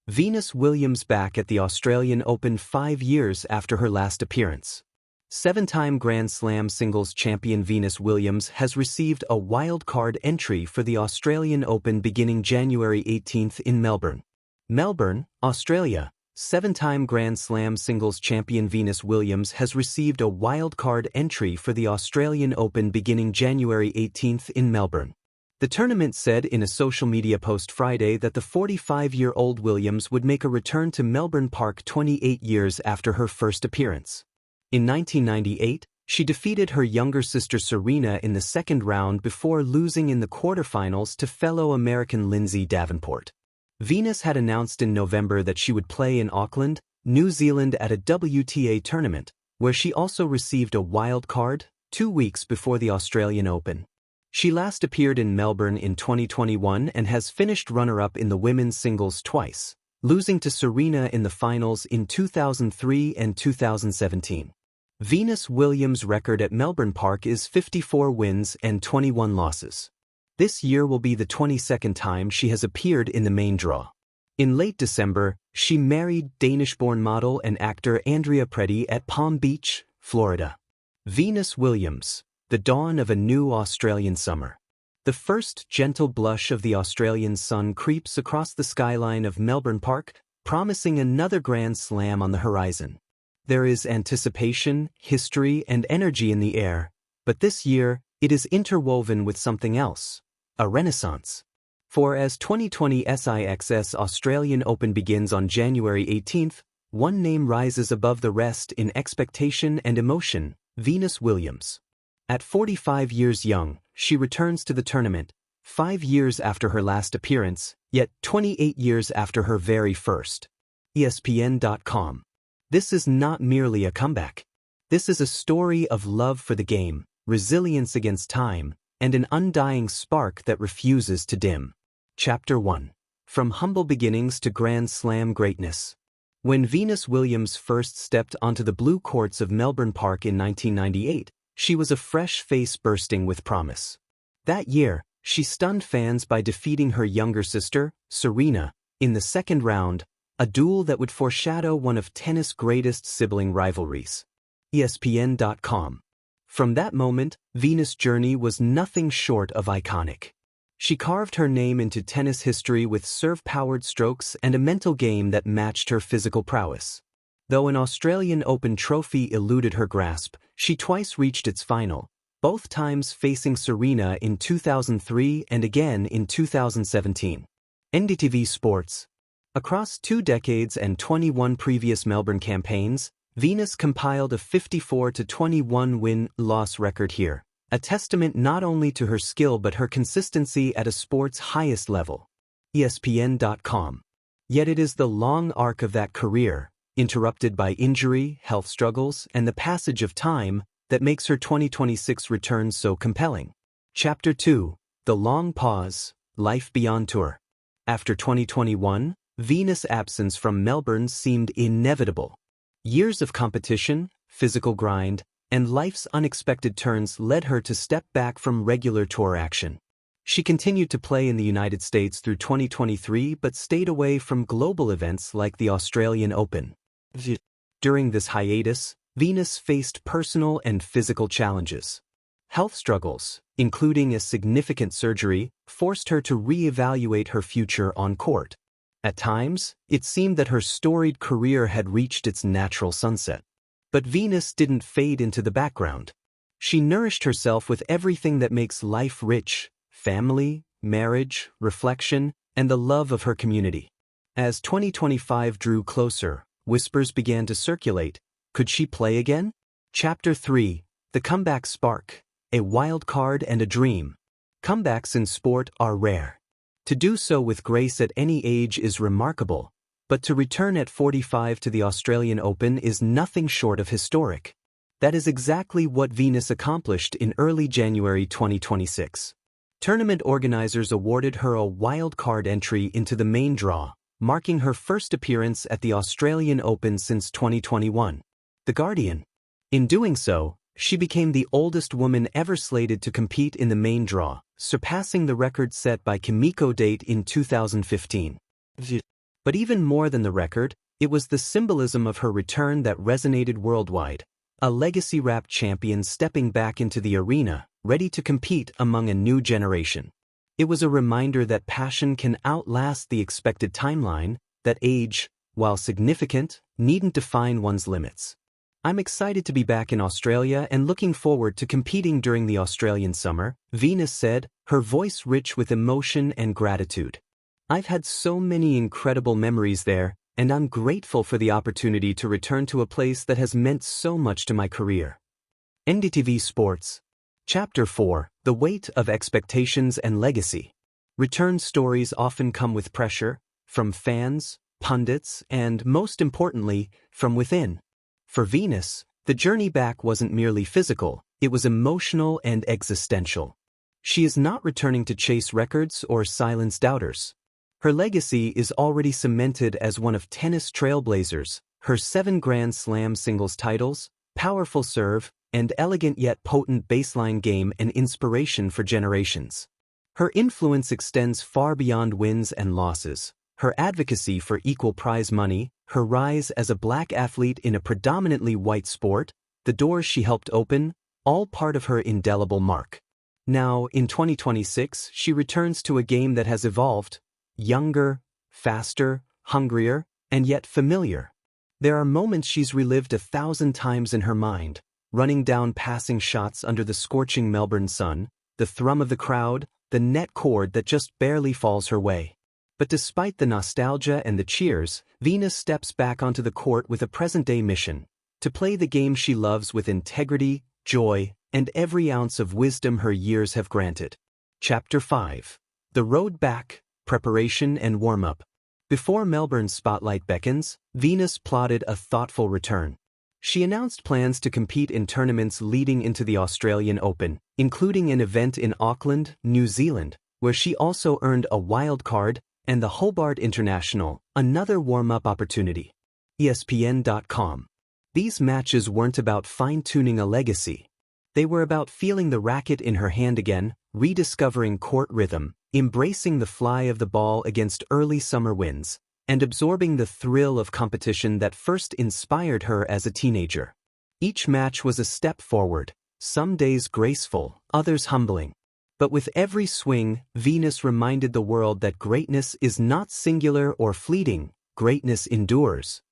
Venus Williams back at the Australian Open 5 years after her last appearance. Seven-time Grand Slam singles champion Venus Williams has received a wild-card entry for the Australian Open beginning January 18 in Melbourne. Melbourne, Australia. Seven-time Grand Slam singles champion Venus Williams has received a wild-card entry for the Australian Open beginning January 18 in Melbourne. The tournament said in a social media post Friday that the 45-year-old Williams would make a return to Melbourne Park 28 years after her first appearance. In 1998, she defeated her younger sister Serena in the second round before losing in the quarterfinals to fellow American Lindsay Davenport. Venus had announced in November that she would play in Auckland, New Zealand at a WTA tournament, where she also received a wild card 2 weeks before the Australian Open. She last appeared in Melbourne in 2021 and has finished runner-up in the women's singles twice, losing to Serena in the finals in 2003 and 2017. Venus Williams' record at Melbourne Park is 54 wins and 21 losses. This year will be the 22nd time she has appeared in the main draw. In late December, she married Danish-born model and actor Andrea Preddy at Palm Beach, Florida. Venus Williams, the dawn of a new Australian summer. The first gentle blush of the Australian sun creeps across the skyline of Melbourne Park, promising another Grand Slam on the horizon. There is anticipation, history, and energy in the air, but this year, it is interwoven with something else, a renaissance. For as 2020 SIXS Australian Open begins on January 18th, one name rises above the rest in expectation and emotion: Venus Williams. At 45 years young, she returns to the tournament, 5 years after her last appearance, yet 28 years after her very first. ESPN.com. This is not merely a comeback. This is a story of love for the game, resilience against time, and an undying spark that refuses to dim. Chapter 1. From humble beginnings to Grand Slam greatness. When Venus Williams first stepped onto the blue courts of Melbourne Park in 1998, she was a fresh face bursting with promise. That year, she stunned fans by defeating her younger sister, Serena, in the second round, a duel that would foreshadow one of tennis' greatest sibling rivalries. ESPN.com. From that moment, Venus' journey was nothing short of iconic. She carved her name into tennis history with serve-powered strokes and a mental game that matched her physical prowess. Though an Australian Open trophy eluded her grasp, she twice reached its final, both times facing Serena in 2003 and again in 2017. NDTV Sports. Across 2 decades and 21 previous Melbourne campaigns, Venus compiled a 54-21 win-loss record here, a testament not only to her skill but her consistency at a sport's highest level. ESPN.com. Yet it is the long arc of that career, interrupted by injury, health struggles, and the passage of time, that makes her 2026 return so compelling. Chapter 2. The Long Pause, Life Beyond Tour. After 2021, Venus' absence from Melbourne seemed inevitable. Years of competition, physical grind, and life's unexpected turns led her to step back from regular tour action. She continued to play in the United States through 2023 but stayed away from global events like the Australian Open. During this hiatus, Venus faced personal and physical challenges. Health struggles, including a significant surgery, forced her to re-evaluate her future on court. At times, it seemed that her storied career had reached its natural sunset. But Venus didn't fade into the background. She nourished herself with everything that makes life rich: family, marriage, reflection, and the love of her community. As 2025 drew closer, whispers began to circulate. Could she play again? Chapter 3. The Comeback Spark, a Wild Card and a Dream. Comebacks in sport are rare. To do so with grace at any age is remarkable, but to return at 45 to the Australian Open is nothing short of historic. That is exactly what Venus accomplished in early January 2026. Tournament organizers awarded her a wild card entry into the main draw, marking her first appearance at the Australian Open since 2021. The Guardian. In doing so, she became the oldest woman ever slated to compete in the main draw, surpassing the record set by Kimiko Date in 2015. But even more than the record, it was the symbolism of her return that resonated worldwide. A legacy-wrapped champion stepping back into the arena, ready to compete among a new generation. It was a reminder that passion can outlast the expected timeline, that age, while significant, needn't define one's limits. I'm excited to be back in Australia and looking forward to competing during the Australian summer, Venus said, her voice rich with emotion and gratitude. I've had so many incredible memories there, and I'm grateful for the opportunity to return to a place that has meant so much to my career. NDTV Sports. Chapter 4, The Weight of Expectations and Legacy. Return stories often come with pressure, from fans, pundits, and, most importantly, from within. For Venus, the journey back wasn't merely physical, it was emotional and existential. She is not returning to chase records or silence doubters. Her legacy is already cemented as one of tennis trailblazers, her 7 Grand Slam singles titles, powerful serve, and elegant yet potent baseline game an inspiration for generations. Her influence extends far beyond wins and losses. Her advocacy for equal prize money, her rise as a black athlete in a predominantly white sport, the doors she helped open, all part of her indelible mark. Now, in 2026, she returns to a game that has evolved, younger, faster, hungrier, and yet familiar. There are moments she's relived 1,000 times in her mind, running down passing shots under the scorching Melbourne sun, the thrum of the crowd, the net cord that just barely falls her way. But despite the nostalgia and the cheers, Venus steps back onto the court with a present-day mission: to play the game she loves with integrity, joy, and every ounce of wisdom her years have granted. Chapter 5. The Road Back, Preparation and Warm-Up. Before Melbourne's spotlight beckons, Venus plotted a thoughtful return. She announced plans to compete in tournaments leading into the Australian Open, including an event in Auckland, New Zealand, where she also earned a wild card, and the Hobart International, another warm-up opportunity. ESPN.com. These matches weren't about fine-tuning a legacy. They were about feeling the racket in her hand again, rediscovering court rhythm, embracing the fly of the ball against early summer winds, and absorbing the thrill of competition that first inspired her as a teenager. Each match was a step forward, some days graceful, others humbling. But with every swing, Venus reminded the world that greatness is not singular or fleeting, greatness endures.